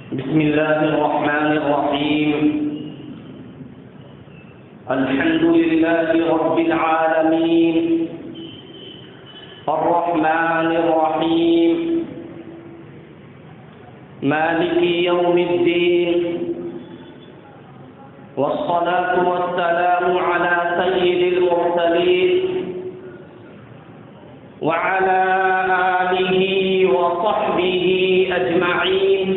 بسم الله الرحمن الرحيم. الحمد لله رب العالمين الرحمن الرحيم مالك يوم الدين، والصلاة والسلام على سيد المرسلين وعلى آله وصحبه أجمعين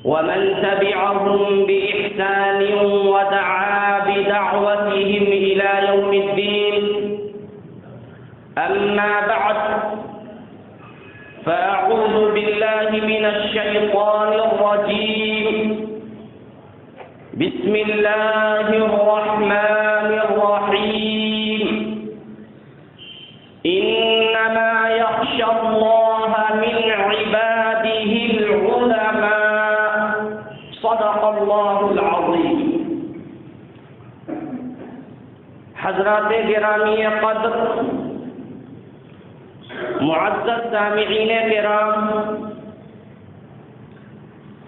ومن تبعهم بإحسان ودعا بدعوتهم إلى يوم الدين. أما بعد، فأعوذ بالله من الشيطان الرجيم. بسم الله الرحمن الرحيم. إنما يخشى الله من عباده العلماء. صدق اللہ العظیم. حضرات گرامی قدر، معزز سامعین کرام،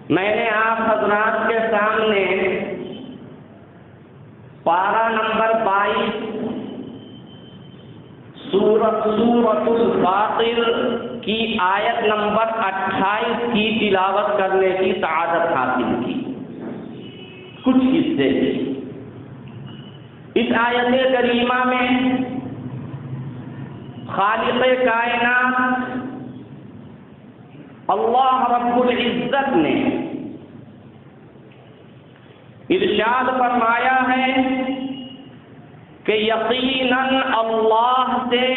میں نے آپ حضرات کے سامنے پارہ نمبر 22 سورۃ الفاطر کی آیت نمبر 28 کی تلاوت کرنے کی سعادت حاصل کی. کچھ حصے اس آیت کریمہ میں خالق کائنات اللہ رب العزت نے ارشاد فرمایا ہے کہ یقیناً اللہ سے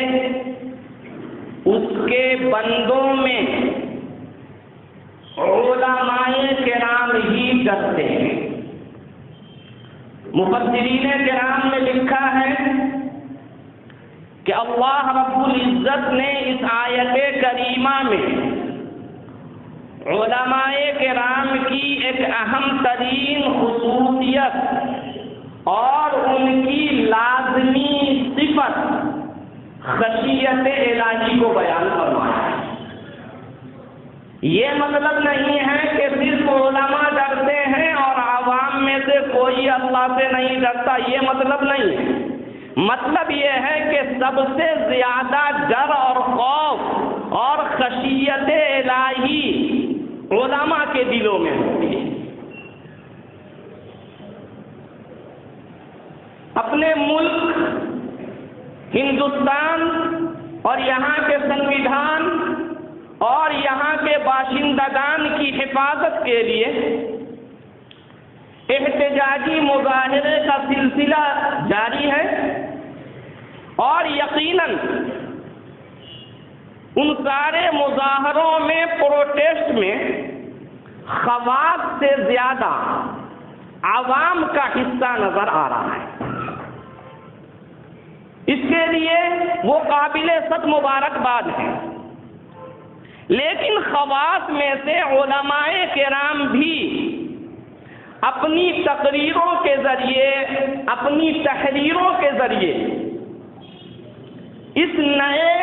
اس کے بندوں میں علماء کرام ہی ڈرتے ہیں. مفسرین کرام نے لکھا ہے کہ اللہ رب العزت نے اس آیت کریمہ میں علماء کرام کی ایک اہم ترین خصوصیت اور ان کی لازمی صفت خشیت الہی کو بیان فرمایا ہے. یہ مطلب نہیں ہے کہ صرف علماء ڈرتے ہیں اور عوام میں سے کوئی اللہ سے نہیں ڈرتا، یہ مطلب نہیں ہے. مطلب یہ ہے کہ سب سے زیادہ ڈر اور خوف اور خشیت الہی علماء کے دلوں میں ہوتی ہے. اپنے ملک ہندوستان اور یہاں کے سنویدھان اور یہاں کے باشندگان کی حفاظت کے لیے احتجاجی مظاہرے کا سلسلہ جاری ہے، اور یقیناً ان سارے مظاہروں میں پروٹیسٹ میں خواص سے زیادہ عوام کا حصہ نظر آ رہا ہے. اس کے لیے وہ قابل صد مبارکباد ہے. لیکن خواص میں سے علماء کرام بھی اپنی تقریروں کے ذریعے، اپنی تحریروں کے ذریعے اس نئے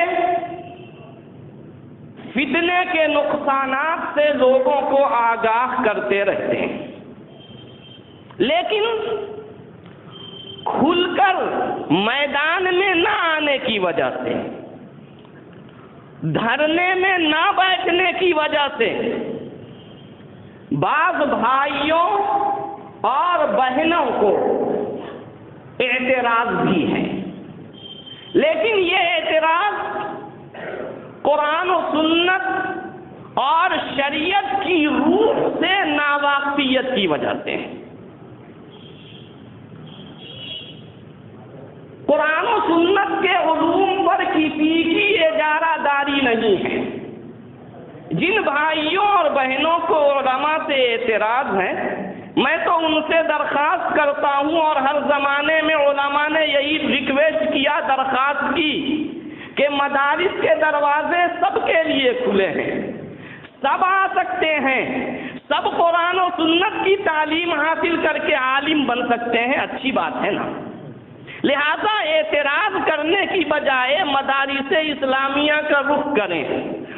فتنے کے نقصانات سے لوگوں کو آگاہ کرتے رہتے ہیں. لیکن کھل کر میدان میں نہ آنے کی وجہ سے، دھرنے میں نہ بیٹھنے کی وجہ سے بعض بھائیوں اور بہنوں کو اعتراض بھی ہے. لیکن یہ اعتراض قرآن و سنت اور شریعت کی روح سے ناواقفیت کی وجہ سے ہے. قرآن و سنت کے علوم پر کسی کی اجارہ داری نہیں ہے. جن بھائیوں اور بہنوں کو علماء سے اعتراض ہے، میں تو ان سے درخواست کرتا ہوں، اور ہر زمانے میں علماء نے یہی ریکویسٹ کیا، درخواست کی کہ مدارس کے دروازے سب کے لیے کھلے ہیں، سب آ سکتے ہیں، سب قرآن و سنت کی تعلیم حاصل کر کے عالم بن سکتے ہیں. اچھی بات ہے نا. لہذا اعتراض کرنے کی بجائے مدارس اسلامیہ کا رخ کریں،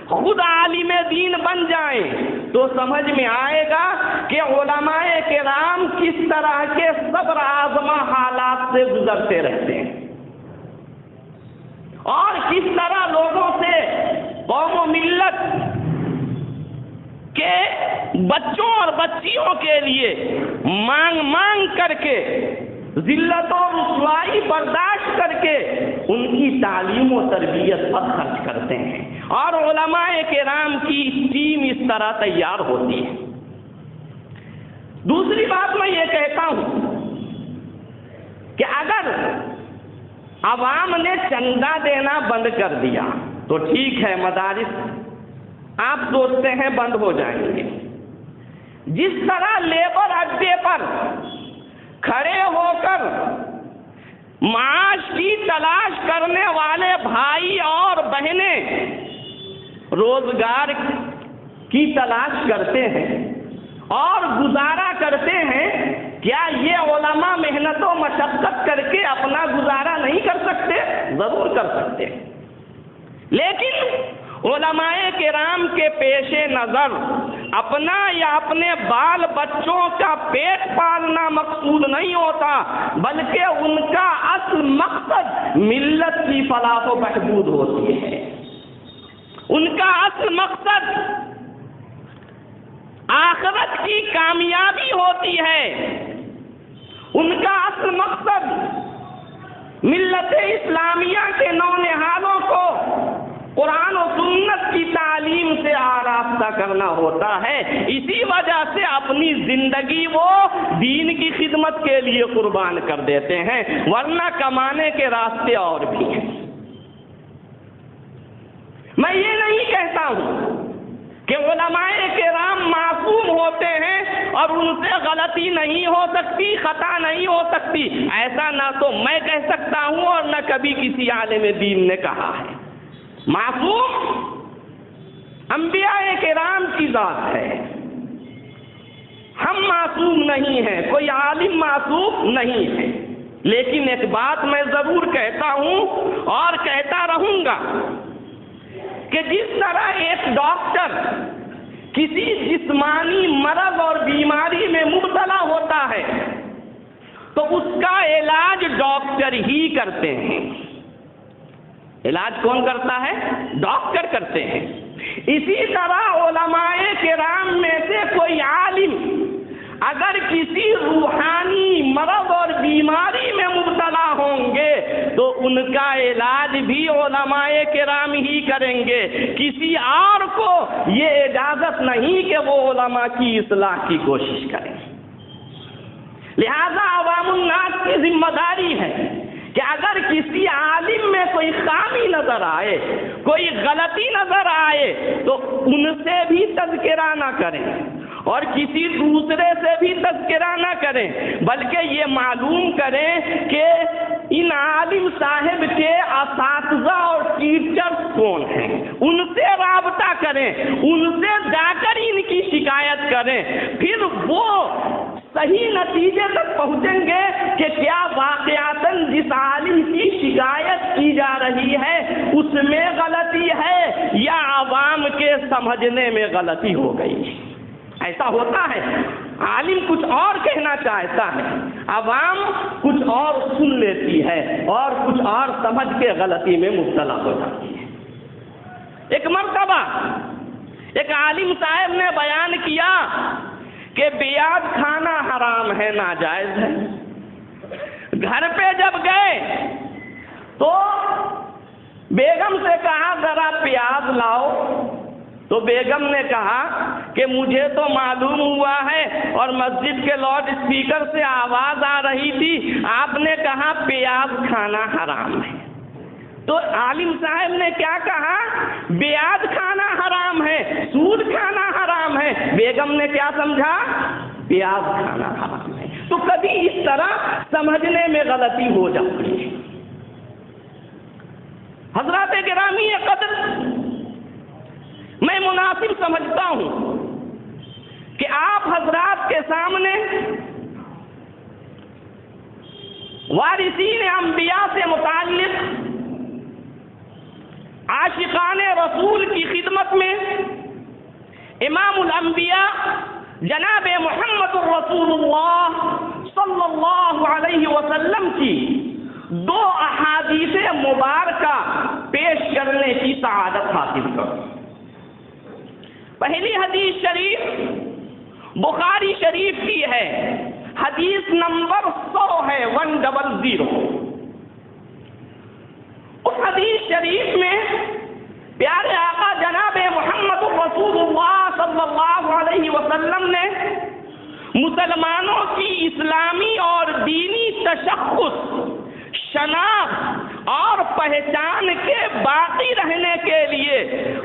خود عالم دین بن جائیں، تو سمجھ میں آئے گا کہ علماء کرام کس طرح کے صبر آزما حالات سے گزرتے رہتے ہیں اور کس طرح لوگوں سے قوم و ملت کے بچوں اور بچیوں کے لیے مانگ مانگ کر کے ذلت و رسوائی برداشت کر کے ان کی تعلیم و تربیت پر خرچ کرتے ہیں اور علماء کرام کی ٹیم اس طرح تیار ہوتی ہے۔ دوسری بات میں یہ کہتا ہوں کہ اگر عوام نے چندہ دینا بند کر دیا تو ٹھیک ہے، مدارس آپ سوچتے ہیں بند ہو جائیں گے۔ جس طرح لیبر اڈے پر کھڑے ہو کر معاش کی تلاش کرنے والے بھائی اور بہنیں روزگار کی تلاش کرتے ہیں اور گزارا کرتے ہیں، کیا یہ علماء محنت و مشقت کر کے اپنا گزارا نہیں کر سکتے؟ ضرور کر سکتے، لیکن علماء کرام کے پیش نظر اپنا یا اپنے بال بچوں کا پیٹ پالنا مقصود نہیں ہوتا، بلکہ ان کا اصل مقصد ملت کی فلاح و بہبود ہوتی ہے۔ ان کا اصل مقصد آخرت کی کامیابی ہوتی ہے۔ ان کا اصل مقصد ملت اسلامیہ کے نونہالوں کو قرآن و سنت کی تعلیم سے آراستہ کرنا ہوتا ہے۔ اسی وجہ سے اپنی زندگی وہ دین کی خدمت کے لیے قربان کر دیتے ہیں، ورنہ کمانے کے راستے اور بھی ہیں۔ میں یہ نہیں کہتا ہوں کہ علماء کرام معصوم ہوتے ہیں اور ان سے غلطی نہیں ہو سکتی، خطا نہیں ہو سکتی، ایسا نہ تو میں کہہ سکتا ہوں اور نہ کبھی کسی عالم دین نے کہا ہے۔ معصوم انبیاء کرام کی ذات ہے، ہم معصوم نہیں ہیں، کوئی عالم معصوم نہیں ہے، لیکن ایک بات میں ضرور کہتا ہوں اور کہتا رہوں گا کہ جس طرح ایک ڈاکٹر کسی جسمانی مرض اور بیماری میں مبتلا ہوتا ہے تو اس کا علاج ڈاکٹر ہی کرتے ہیں۔ علاج کون کرتا ہے؟ ڈاکٹر کرتے ہیں۔ اسی طرح علماء کرام میں سے کوئی عالم اگر کسی روحانی مرض اور بیماری میں مبتلا ہوں گے تو ان کا علاج بھی علماء کرام ہی کریں گے، کسی اور کو یہ اجازت نہیں کہ وہ علماء کی اصلاح کی کوشش کریں۔ لہذا عوام الناس کی ذمہ داری ہے کہ اگر کسی عالم میں کوئی خامی نظر آئے، کوئی غلطی نظر آئے تو ان سے بھی تذکرہ نہ کریں اور کسی دوسرے سے بھی تذکرہ نہ کریں، بلکہ یہ معلوم کریں کہ ان عالم صاحب کے اساتذہ اور ٹیچرز کون ہیں، ان سے رابطہ کریں، ان سے جا کر ان کی شکایت کریں، پھر وہ صحیح نتیجے تک پہنچیں گے کہ کیا واقعاتاً جس عالم کی شکایت کی جا رہی ہے اس میں غلطی ہے یا عوام کے سمجھنے میں غلطی ہو گئی۔ ایسا ہوتا ہے، عالم کچھ اور کہنا چاہتا ہے، عوام کچھ اور سن لیتی ہے اور کچھ اور سمجھ کے غلطی میں مبتلا ہو جاتی ہے۔ ایک مرتبہ ایک عالم صاحب نے بیان کیا کہ بیعت کھانا حرام ہے، ناجائز ہے۔ گھر پہ جب گئے تو بیگم سے کہا ذرا پیاز لاؤ، تو بیگم نے کہا کہ مجھے تو معلوم ہوا ہے اور مسجد کے لاؤڈ اسپیکر سے آواز آ رہی تھی، آپ نے کہا پیاز کھانا حرام ہے۔ تو عالم صاحب نے کیا کہا؟ بیعت کھانا حرام ہے، سود کھانا حرام ہے۔ بیگم نے کیا سمجھا؟ پیاز کھانا حرام ہے۔ تو کبھی اس طرح سمجھنے میں غلطی ہو جاتی ہے۔ حضرات گرامی قدر، میں مناسب سمجھتا ہوں کہ آپ حضرات کے سامنے وارثین انبیاء سے متعلق عاشقان رسول کی خدمت میں امام الانبیاء جناب محمد رسول اللہ صلی اللہ علیہ وسلم کی 2 احادیث مبارکہ پیش کرنے کی سعادت حاصل کرو۔ پہلی حدیث شریف بخاری شریف کی ہے، حدیث نمبر 100 ہے، 100۔ اس حدیث شریف میں پیارے آقا جناب محمد رسول اللہ صلی اللہ علیہ وسلم نے مسلمانوں کی اسلامی اور دینی تشخص، شناخت اور پہچان کے باقی رہنے کے لیے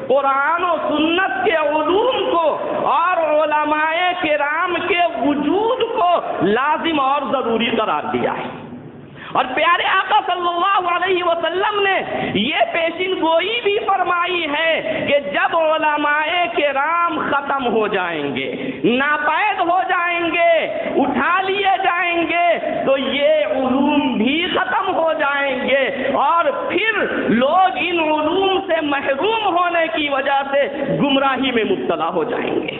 قرآن و سنت کے علوم کو اور علماء کرام کے وجود کو لازم اور ضروری قرار دیا ہے۔ اور پیارے آقا صلی اللہ علیہ وسلم نے یہ پیشین گوئی بھی فرمائی ہے کہ جب علماء کرام ختم ہو جائیں گے، ناپید ہو جائیں گے، اٹھا لیے جائیں گے، تو یہ علوم بھی ختم ہو جائیں گے اور پھر لوگ ان علوم سے محروم ہونے کی وجہ سے گمراہی میں مبتلا ہو جائیں گے۔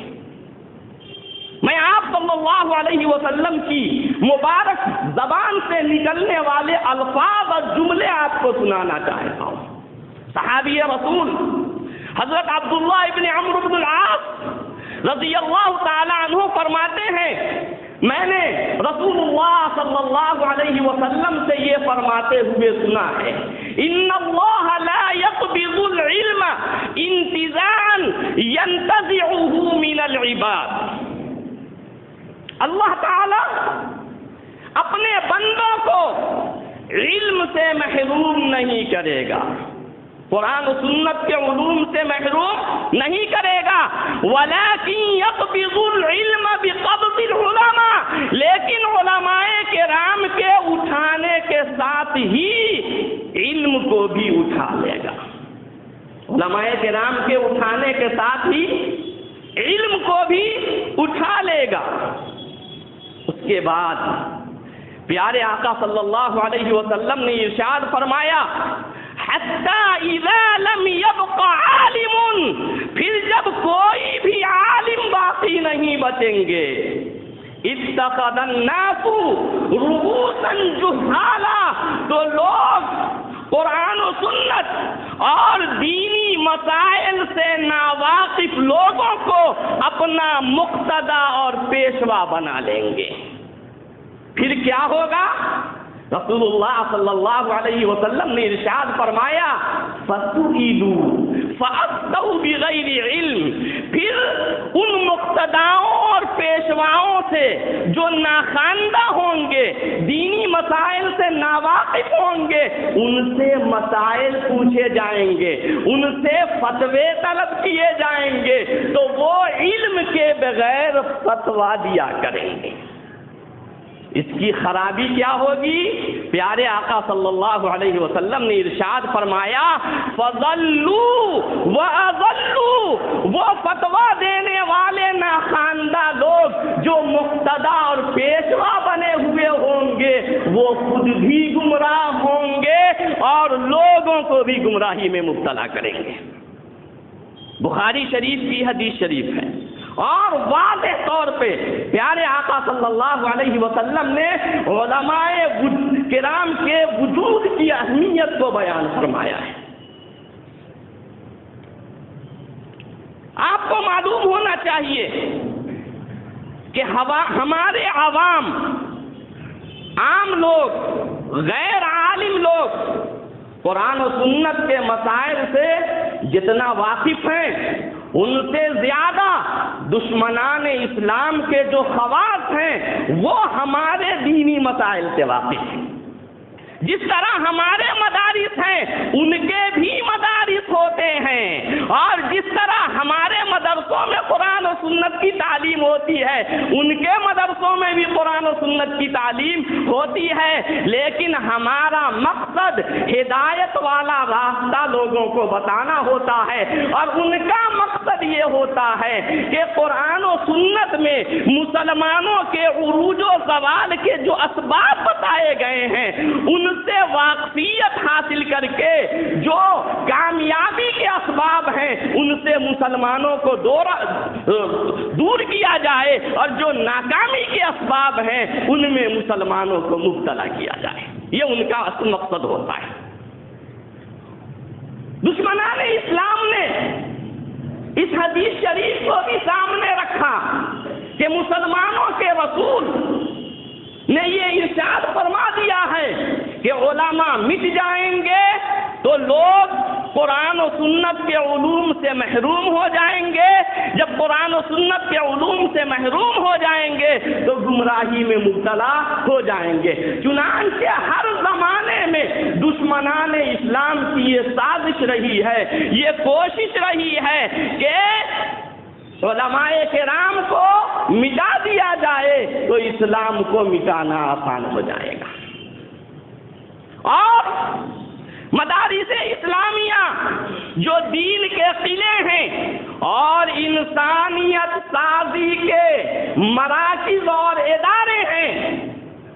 میں آپ صلی اللہ علیہ وسلم کی مبارک زبان سے نکلنے والے الفاظ اور جملے آپ کو سنانا چاہتا ہوں۔ صحابی رسول حضرت عبداللہ ابن عمرو بن العاص رضی اللہ تعالی عنہ فرماتے ہیں، میں نے رسول اللہ صلی اللہ علیہ وسلم سے یہ فرماتے ہوئے سنا ہے، ان اللہ لا يقبض العلم انتزاعا ينتزعه من العباد۔ اللہ تعالی اپنے بندوں کو علم سے محروم نہیں کرے گا، قرآن و سنت کے علوم سے محروم نہیں کرے گا، ولیکن یقبض العلم بقبض العلماء، لیکن علماء کرام کے اٹھانے کے ساتھ ہی علم کو بھی اٹھا لے گا۔ علماء کرام کے اٹھانے کے ساتھ ہی علم کو بھی اٹھا لے گا۔ اس کے بعد پیارے آقا صلی اللہ علیہ وسلم نے ارشاد فرمایا، حتی اذا لم یبق عالم، پھر جب کوئی بھی عالم باقی نہیں بچیں گے، اتخذ الناس رؤوسا جہالا، تو لوگ قرآن و سنت اور دینی مسائل سے ناواقف لوگوں کو اپنا مقتدا اور پیشوا بنا لیں گے۔ پھر کیا ہوگا؟ رسول اللہ صلی اللہ علیہ وسلم نے ارشاد فرمایا، فَسُئِلُوا فَأَفْتَوْا بِغَيْرِ عِلْمٍ، پھر ان مقتداؤں اور پیشواؤں سے جو ناخواندہ ہوں گے، دینی مسائل سے ناواقف ہوں گے، ان سے مسائل پوچھے جائیں گے، ان سے فتوے طلب کیے جائیں گے، تو وہ علم کے بغیر فتویٰ دیا کریں گے۔ اس کی خرابی کیا ہوگی؟ پیارے آقا صلی اللہ علیہ وسلم نے ارشاد فرمایا، فَضَلُّوا وَأَضَلُّوا، وہ فتویٰ دینے والے ناخواندہ لوگ جو مقتدا اور پیشوا بنے ہوئے ہوں گے، وہ خود بھی گمراہ ہوں گے اور لوگوں کو بھی گمراہی میں مبتلا کریں گے۔ بخاری شریف کی حدیث شریف ہے، اور واضح طور پہ پیارے آقا صلی اللہ علیہ وسلم نے علماء کرام کے وجود کی اہمیت کو بیان فرمایا ہے۔ آپ کو معلوم ہونا چاہیے کہ ہمارے عوام، عام لوگ، غیر عالم لوگ قرآن و سنت کے مسائل سے جتنا واقف ہیں، ان سے زیادہ دشمنان اسلام کے جو خواص ہیں وہ ہمارے دینی مسائل سے واقف ہیں۔ جس طرح ہمارے مدارس ہیں ان کے بھی مدارس ہوتے ہیں، اور جس طرح ہمارے مدرسوں میں قرآن و سنت کی تعلیم تعلیم ہوتی ہے، ان کے مدرسوں میں بھی قرآن و سنت کی تعلیم ہوتی ہے، لیکن ہمارا مقصد ہدایت والا راستہ لوگوں کو بتانا ہوتا ہے، اور ان کا مقصد یہ ہوتا ہے کہ قرآن و سنت میں مسلمانوں کے عروج و زوال کے جو اسباب بتائے گئے ہیں ان سے واقفیت حاصل کر کے جو کامیابی کے اسباب ہیں ان سے مسلمانوں کو دور کیا جائے، اور جو ناکامی کے اسباب ہیں ان میں مسلمانوں کو مبتلا کیا جائے، یہ ان کا اصل مقصد ہوتا ہے۔ دشمنان اسلام نے اس حدیث شریف کو بھی سامنے رکھا کہ مسلمانوں کے رسول نے یہ ارشاد فرما دیا ہے کہ علماء مٹ جائیں گے تو لوگ قرآن و سنت کے علوم سے محروم ہو جائیں گے، جب قرآن و سنت کے علوم سے محروم ہو جائیں گے تو گمراہی میں مبتلا ہو جائیں گے۔ چنانچہ ہر زمانے میں دشمنان اسلام کی یہ سازش رہی ہے، یہ کوشش رہی ہے کہ علماء کرام کو مٹا دیا جائے تو اسلام کو مٹانا آسان ہو جائے گا، اور مدارس اسلامیہ جو دین کے قلعے ہیں اور انسانیت سازی کے مراکز اور ادارے ہیں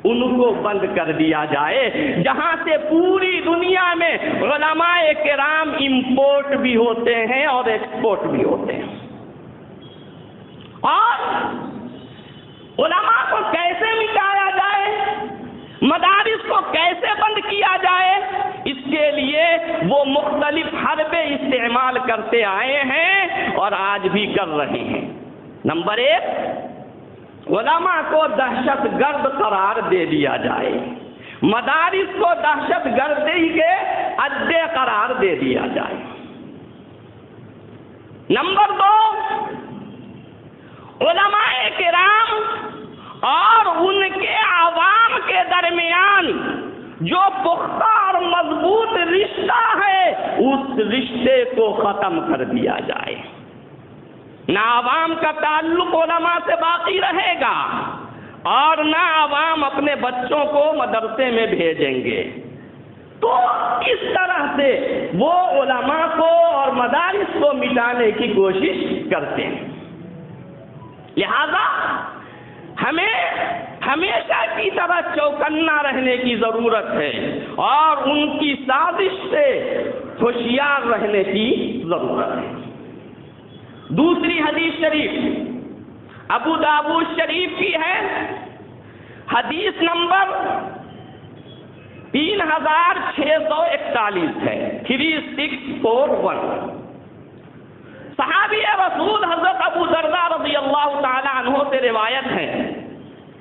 ان کو بند کر دیا جائے، جہاں سے پوری دنیا میں علماء کرام امپورٹ بھی ہوتے ہیں اور ایکسپورٹ بھی ہوتے ہیں۔ اور علماء کو کیسے مٹایا جائے، مدارس کو کیسے بند کیا جائے، اس کے لیے وہ مختلف حربے استعمال کرتے آئے ہیں اور آج بھی کر رہے ہیں۔ نمبر 1، علماء کو دہشت گرد قرار دے دیا جائے، مدارس کو دہشت گردی کے اڈے قرار دے دیا جائے۔ نمبر 2، علماء کرام اور ان کے عوام کے درمیان جو پختہ اور مضبوط رشتہ ہے اس رشتے کو ختم کر دیا جائے، نہ عوام کا تعلق علماء سے باقی رہے گا اور نہ عوام اپنے بچوں کو مدرسے میں بھیجیں گے۔ تو اس طرح سے وہ علماء کو اور مدارس کو مٹانے کی کوشش کرتے ہیں۔ لہذا ہمیں ہمیشہ کی طرح چوکنا رہنے کی ضرورت ہے اور ان کی سازش سے ہوشیار رہنے کی ضرورت ہے۔ دوسری حدیث شریف ابو داؤد شریف کی ہے، حدیث نمبر 3641 ہے، 3641۔ صحابی رسول حضرت ابو درداء رضی اللہ تعالی عنہ سے روایت ہے،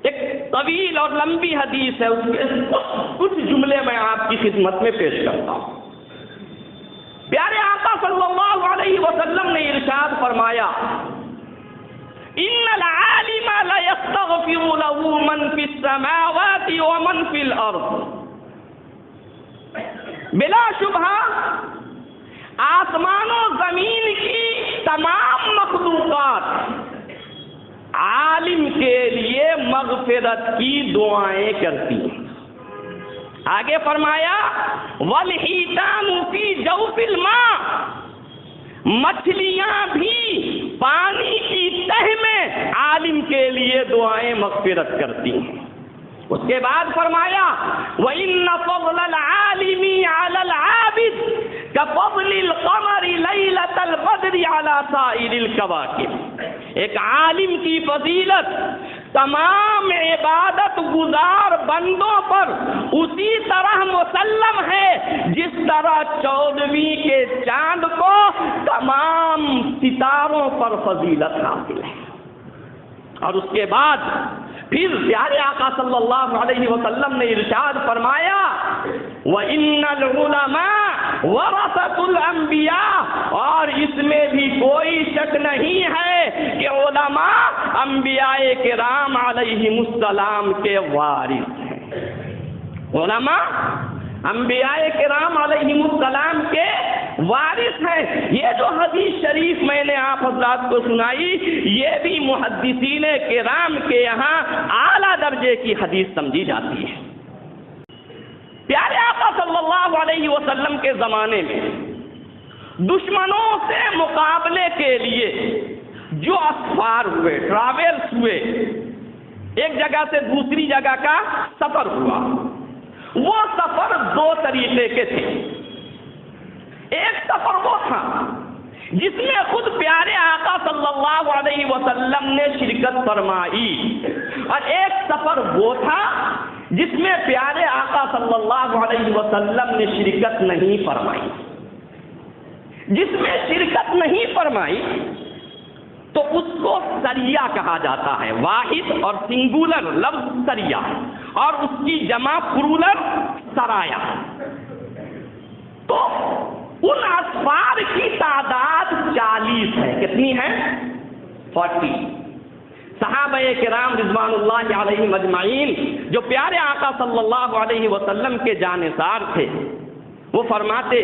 ایک طویل اور لمبی حدیث ہے، اس کے کچھ جملے میں آپ کی خدمت میں پیش کرتا ہوں۔ پیارے آقا صلی اللہ علیہ وسلم نے ارشاد فرمایا، ان العالم لا يستغفر له من في السماوات ومن في الارض۔ بلا شبہ آسمان و زمین کی تمام مخلوقات عالم کے لیے مغفرت کی دعائیں کرتی ہیں۔ آگے فرمایا والحیتان فی جوف الماء، مچھلیاں بھی پانی کی تہ میں عالم کے لیے دعائیں مغفرت کرتی ہیں۔ اس کے بعد فرمایا وَإِنَّ فَضْلَ الْعَالِمِ عَلَى الْعَابِدِ كَفَضْلِ الْقَمَرِ لَيْلَةَ الْبَدْرِ عَلَى سَائِرِ الْكَوَاكِبِ، ایک عالم کی فضیلت تمام عبادت گزار بندوں پر اسی طرح مسلم ہے جس طرح 14ویں کے چاند کو تمام ستاروں پر فضیلت حاصل ہے۔ اور اس کے بعد پھر پیارے آقا صلی اللہ علیہ وسلم نے ارشاد فرمایا وَإِنَّ الْعُلَمَاءَ وَرَثَةُ الْأَنْبِيَاءِ، اور اس میں بھی کوئی شک نہیں ہے کہ علماء انبیاء کرام علیہم السلام کے وارث ہیں۔ علماء انبیاء کرام علیہم السلام کے وارث ہیں. یہ جو حدیث شریف میں نے آپ حضرات کو سنائی یہ بھی محدثین کرام کے یہاں اعلیٰ درجے کی حدیث سمجھی جاتی ہے. پیارے آقا صلی اللہ علیہ وسلم کے زمانے میں دشمنوں سے مقابلے کے لیے جو اسفار ہوئے، ٹراویلز ہوئے، ایک جگہ سے دوسری جگہ کا سفر ہوا، وہ سفر دو طریقے کے تھے. ایک سفر وہ تھا جس میں خود پیارے آقا صلی اللہ علیہ وسلم نے شرکت فرمائی، اور ایک سفر وہ تھا جس میں پیارے آقا صلی اللہ علیہ وسلم نے شرکت نہیں فرمائی. جس میں شرکت نہیں فرمائی تو اس کو سریہ کہا جاتا ہے. واحد اور سنگولر لفظ سریہ، اور اس کی جمع پلورل سرایا. تو ان اسفار کی تعداد 40 ہے. کتنی ہے؟ 40. صحابہ کرام رضوان اللہ علیہم اجمعین جو پیارے آقا صلی اللہ علیہ وسلم کے جانثار تھے، وہ فرماتے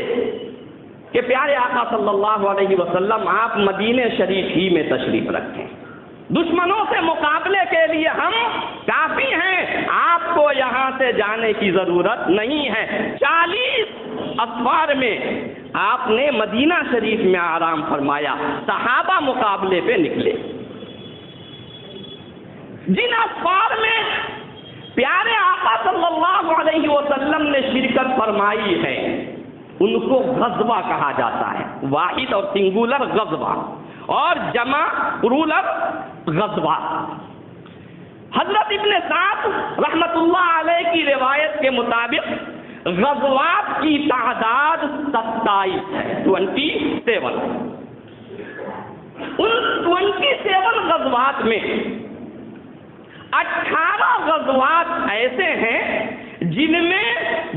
کہ پیارے آقا صلی اللہ علیہ وسلم آپ مدینہ شریف ہی میں تشریف رکھیں، دشمنوں سے مقابلے کے لیے ہم کافی ہیں، آپ کو یہاں سے جانے کی ضرورت نہیں ہے. 40 اسفار میں آپ نے مدینہ شریف میں آرام فرمایا. صحابہ مقابلے پہ نکلے. جن اسفار میں پیارے آقا صلی اللہ علیہ وسلم نے شرکت فرمائی ہے ان کو غزوہ کہا جاتا ہے. واحد اور سنگولر غزوہ، اور جمع رولر غزوہ. حضرت ابن سعد رحمت اللہ علیہ کی روایت کے مطابق غزوات کی تعداد 27 ہے. 27. ان 27 غزوات میں 18 غزوات ایسے ہیں جن میں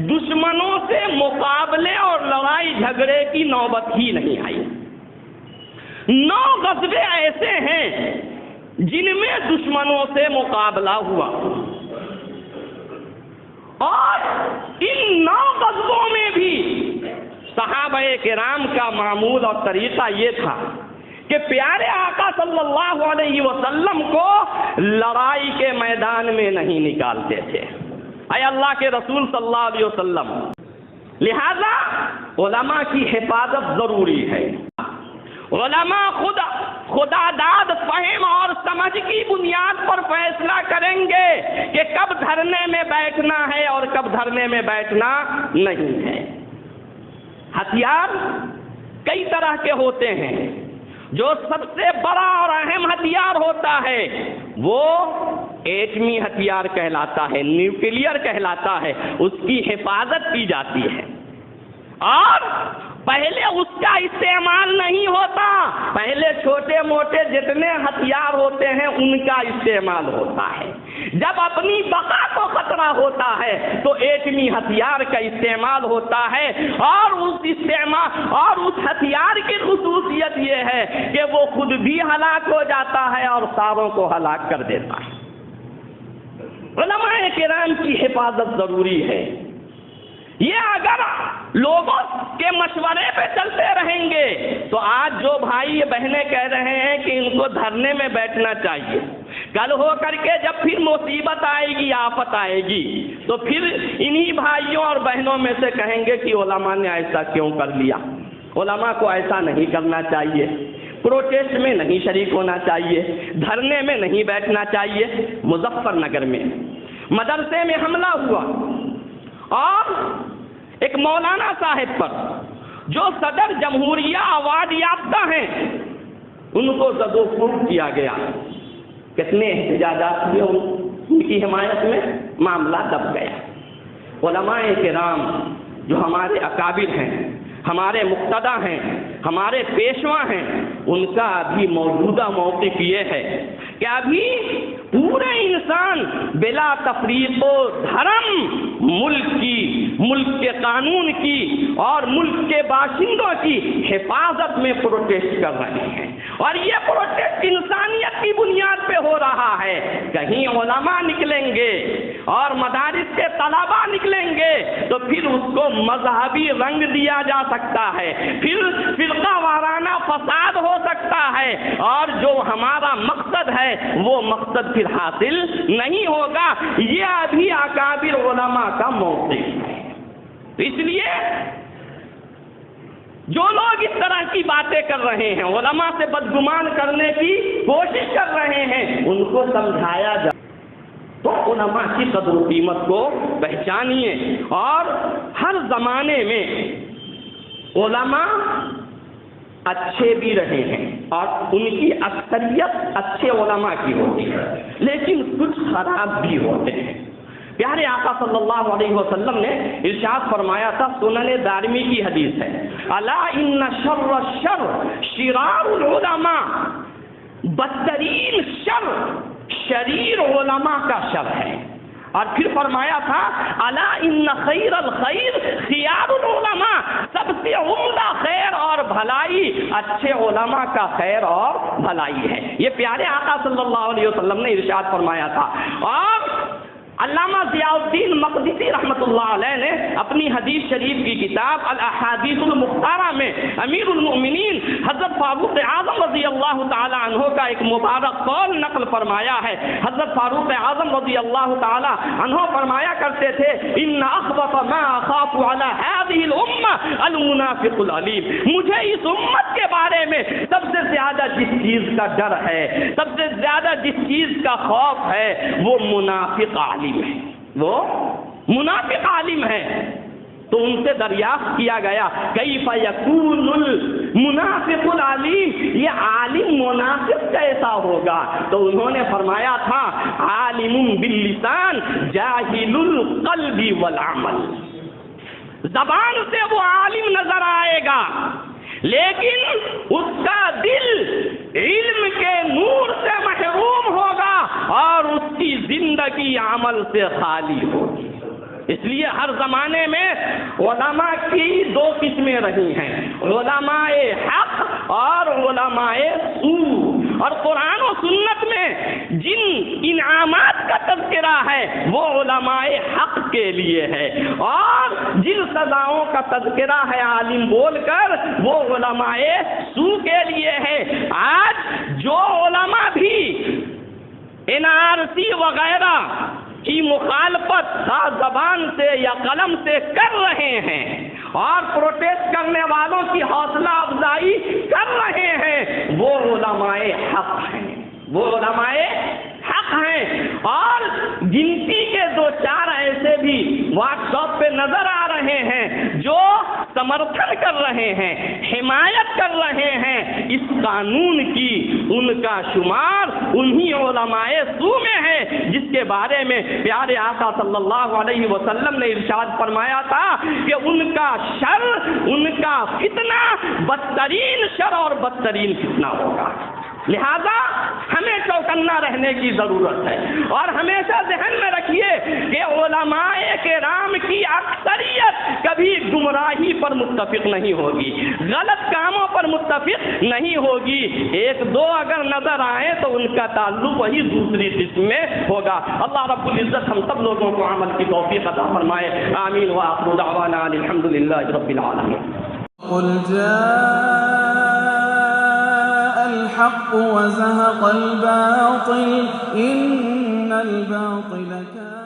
دشمنوں سے مقابلے اور لڑائی جھگڑے کی نوبت ہی نہیں آئی. 9 غزوے ایسے ہیں جن میں دشمنوں سے مقابلہ ہوا، اور ان 9 غزووں میں بھی صحابہ کرام کا معمول اور طریقہ یہ تھا کہ پیارے آقا صلی اللہ علیہ وسلم کو لڑائی کے میدان میں نہیں نکالتے تھے. اے اللہ کے رسول صلی اللہ علیہ وسلم، لہذا علماء کی حفاظت ضروری ہے. علماء خدا داد فہم اور سمجھ کی بنیاد پر فیصلہ کریں گے کہ کب دھرنے میں بیٹھنا ہے اور کب دھرنے میں بیٹھنا نہیں ہے. ہتھیار کئی طرح کے ہوتے ہیں. جو سب سے بڑا اور اہم ہتھیار ہوتا ہے وہ ایٹمی ہتھیار کہلاتا ہے، نیوکلیئر کہلاتا ہے. اس کی حفاظت کی جاتی ہے، اور پہلے اس کا استعمال نہیں ہوتا. پہلے چھوٹے موٹے جتنے ہتھیار ہوتے ہیں ان کا استعمال ہوتا ہے. جب اپنی بقا کو خطرہ ہوتا ہے تو ایٹمی ہتھیار کا استعمال ہوتا ہے، اور اس ہتھیار کی خصوصیت یہ ہے کہ وہ خود بھی ہلاک ہو جاتا ہے اور ساروں کو ہلاک کر دیتا ہے. علماء کرام کی حفاظت ضروری ہے. یہ اگر لوگوں کے مشورے پہ چلتے رہیں گے تو آج جو بھائی بہنیں کہہ رہے ہیں کہ ان کو دھرنے میں بیٹھنا چاہیے، کل ہو کر کے جب پھر مصیبت آئے گی، آفت آئے گی، تو پھر انہی بھائیوں اور بہنوں میں سے کہیں گے کہ علماء نے ایسا کیوں کر لیا. علماء کو ایسا نہیں کرنا چاہیے، پروٹیسٹ میں نہیں شریک ہونا چاہیے، دھرنے میں نہیں بیٹھنا چاہیے. مظفر نگر میں مدرسے میں حملہ ہوا، اور ایک مولانا صاحب پر جو صدر جمہوریہ ایوارڈ یافتہ ہیں ان کو زد و خوب کیا گیا. کتنے احتجاجات ہوئے ان کی حمایت میں، معاملہ دب گیا. علماء کرام جو ہمارے اکابر ہیں، ہمارے مقتدی ہیں، ہمارے پیشوا ہیں، ان کا ابھی موجودہ موقف یہ ہے کہ ابھی پورے انسان بلا تفریق و دھرم ملک کے قانون کی اور ملک کے باشندوں کی حفاظت میں پروٹیسٹ کر رہے ہیں، اور یہ پروٹیسٹ انسانیت کی بنیاد پہ ہو رہا ہے. کہیں علماء نکلیں گے اور مدارس کے طلبا نکلیں گے تو پھر اس کو مذہبی رنگ دیا جا سکتا ہے, پھر فرقہ وارانہ فساد ہو سکتا ہے, اور جو ہمارا مقصد ہے وہ مقصد پھر حاصل نہیں ہوگا. یہ ابھی اکابر علماء کا موقف ہے. اس لیے جو لوگ اس طرح کی باتیں کر رہے ہیں, علماء سے بدگمان کرنے کی کوشش کر رہے ہیں, ان کو سمجھایا جائے تو علماء کی قدر و قیمت کو پہچانیے. اور ہر زمانے میں علماء اچھے بھی رہے ہیں اور ان کی اکثریت اچھے علماء کی ہوتی ہے, لیکن کچھ خراب بھی ہوتے ہیں. پیارے آقا صلی اللہ علیہ وسلم نے ارشاد فرمایا تھا, سنن دارمی کی حدیث ہے, الا ان شر الشر شرار العلماء, بدترین شر شریر علماء کا شر ہے. اور پھر فرمایا تھا, الا ان خیر الخیر خیار العلماء, سب سے عمدہ خیر اور بھلائی اچھے علماء کا خیر اور بھلائی ہے. یہ پیارے آقا صلی اللہ علیہ وسلم نے ارشاد فرمایا تھا. اور علامہ ضیاء الدین مقدسی رحمۃ اللہ علیہ نے اپنی حدیث شریف کی کتاب الاحادیث المختارہ میں امیر المؤمنین حضرت فاروق اعظم رضی اللہ تعالی عنہ کا ایک مبارک قول نقل فرمایا ہے. حضرت فاروق اعظم رضی اللہ تعالی عنہ فرمایا کرتے تھے, ان اخبث ما اخاف علی هذه الامه المنافق العلیم, مجھے اس امت کے بارے میں سب سے زیادہ جس چیز کا ڈر ہے, سب سے زیادہ جس چیز کا خوف ہے, وہ منافق عالم ہے, وہ منافق عالم ہے. تو ان سے دریافت کیا گیا, کیف یکون المنافق العلیم, یہ عالم منافق کیسا ہوگا؟ تو انہوں نے فرمایا تھا, عالم باللسان جاہل القلب والعمل, زبان سے وہ عالم نظر آئے گا لیکن اس کا دل علم کے نور سے محروم ہوگا اور اس کی زندگی عمل سے خالی ہوگی. اس لیے ہر زمانے میں علماء کی دو قسمیں رہی ہیں, علماء حق اور علماء سوء. اور قرآن و سنت میں جن انعامات کا تذکرہ ہے وہ علماء حق کے لیے ہے, اور جن سزاؤں کا تذکرہ ہے عالم بول کر وہ علماء سوء کے لیے ہے. آج جو علماء بھی NRC وغیرہ کی مخالفت خاص زبان سے یا قلم سے کر رہے ہیں اور پروٹیسٹ کرنے والوں کی حوصلہ افزائی کر رہے ہیں, وہ علماء حق ہیں, وہ علماء حق ہیں. اور گنتی کے دو چار ایسے بھی واٹس ایپ پہ نظر آ رہے ہیں جو سمرتھن کر رہے ہیں, حمایت کر رہے ہیں اس قانون کی. ان کا شمار انہی علماء سوء میں ہے جس کے بارے میں پیارے آقا صلی اللہ علیہ وسلم نے ارشاد فرمایا تھا کہ ان کا شر, ان کا فتنہ بدترین شر اور بدترین فتنہ ہوگا. لہذا ہمیں چوکنا رہنے کی ضرورت ہے, اور ہمیشہ ذہن میں رکھیے کہ علماء کرام کی اکثریت کبھی گمراہی پر متفق نہیں ہوگی, غلط کاموں پر متفق نہیں ہوگی. ایک دو اگر نظر آئے تو ان کا تعلق وہی دوسری قسم میں ہوگا. اللہ رب العزت ہم سب لوگوں کو عمل کی توفیق عطا فرمائے. آمین. وآخر دعوانا الحمدللہ رب العالمین. قل جاء الحق وزهق الباطل إن الباطل كان